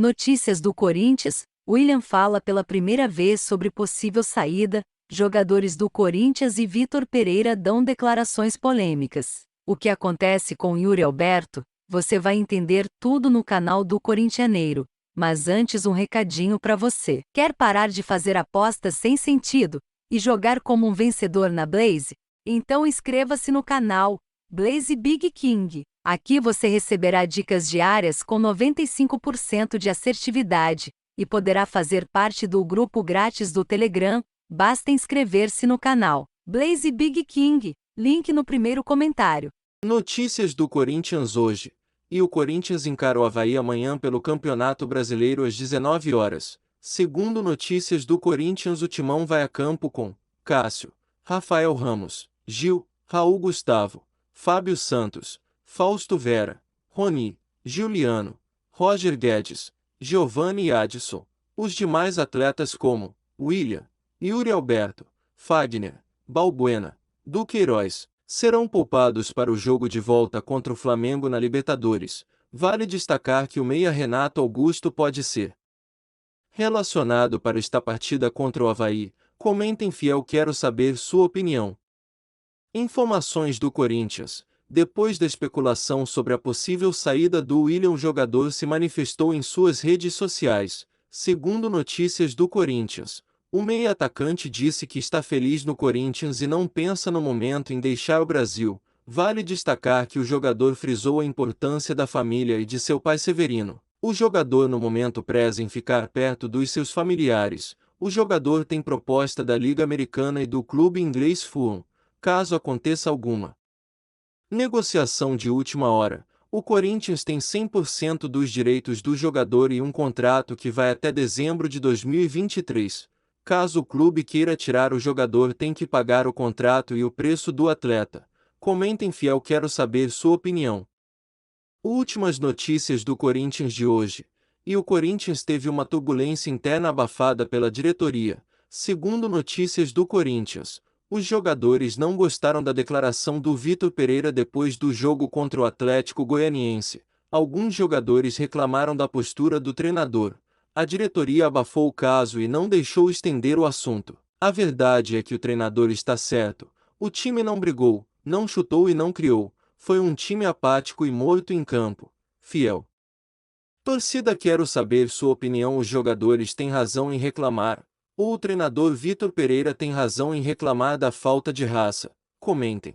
Notícias do Corinthians: William fala pela primeira vez sobre possível saída, jogadores do Corinthians e Vitor Pereira dão declarações polêmicas. O que acontece com Yuri Alberto? Você vai entender tudo no canal do Corintianeiro. Mas antes um recadinho para você. Quer parar de fazer apostas sem sentido e jogar como um vencedor na Blaze? Então inscreva-se no canal Blaze Big King. Aqui você receberá dicas diárias com 95% de assertividade e poderá fazer parte do grupo grátis do Telegram. Basta inscrever-se no canal Blaze Big King, link no primeiro comentário. Notícias do Corinthians hoje. E o Corinthians encara o Avaí amanhã pelo Campeonato Brasileiro às 19 horas. Segundo notícias do Corinthians, o Timão vai a campo com Cássio, Rafael Ramos, Gil, Raul Gustavo, Fábio Santos, Fausto Vera, Rony, Giuliano, Roger Guedes, Giovanni e Adson. Os demais atletas como William, Yuri Alberto, Fagner, Balbuena, Duqueiroz, serão poupados para o jogo de volta contra o Flamengo na Libertadores. Vale destacar que o meia Renato Augusto pode ser relacionado para esta partida contra o Avaí. Comentem fiel, quero saber sua opinião. Informações do Corinthians. Depois da especulação sobre a possível saída do William, o jogador se manifestou em suas redes sociais. Segundo notícias do Corinthians, o meia-atacante disse que está feliz no Corinthians e não pensa no momento em deixar o Brasil. Vale destacar que o jogador frisou a importância da família e de seu pai Severino. O jogador no momento preza em ficar perto dos seus familiares. O jogador tem proposta da Liga Americana e do clube inglês Fulham. Caso aconteça alguma negociação de última hora, o Corinthians tem 100% dos direitos do jogador e um contrato que vai até dezembro de 2023. Caso o clube queira tirar o jogador, tem que pagar o contrato e o preço do atleta. Comentem fiel, quero saber sua opinião. Últimas notícias do Corinthians de hoje. E o Corinthians teve uma turbulência interna abafada pela diretoria. Segundo notícias do Corinthians, os jogadores não gostaram da declaração do Vitor Pereira depois do jogo contra o Atlético Goianiense. Alguns jogadores reclamaram da postura do treinador. A diretoria abafou o caso e não deixou estender o assunto. A verdade é que o treinador está certo. O time não brigou, não chutou e não criou. Foi um time apático e morto em campo. Fiel. Torcida, quero saber sua opinião. Os jogadores têm razão em reclamar, ou o treinador Vitor Pereira tem razão em reclamar da falta de raça? Comentem.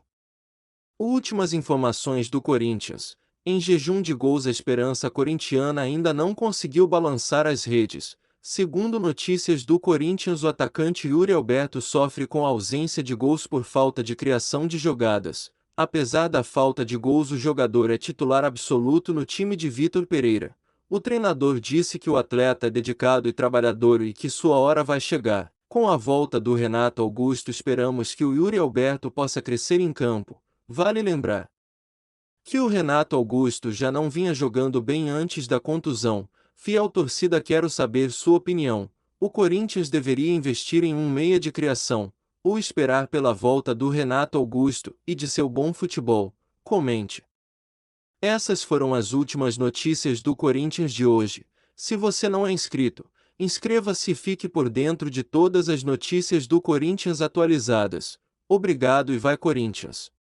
Últimas informações do Corinthians. Em jejum de gols, a esperança corintiana ainda não conseguiu balançar as redes. Segundo notícias do Corinthians, o atacante Yuri Alberto sofre com a ausência de gols por falta de criação de jogadas. Apesar da falta de gols, o jogador é titular absoluto no time de Vitor Pereira. O treinador disse que o atleta é dedicado e trabalhador e que sua hora vai chegar. Com a volta do Renato Augusto, esperamos que o Yuri Alberto possa crescer em campo. Vale lembrar que o Renato Augusto já não vinha jogando bem antes da contusão. Fiel torcida, quero saber sua opinião. O Corinthians deveria investir em um meia de criação, ou esperar pela volta do Renato Augusto e de seu bom futebol? Comente. Essas foram as últimas notícias do Corinthians de hoje. Se você não é inscrito, inscreva-se e fique por dentro de todas as notícias do Corinthians atualizadas. Obrigado e vai Corinthians!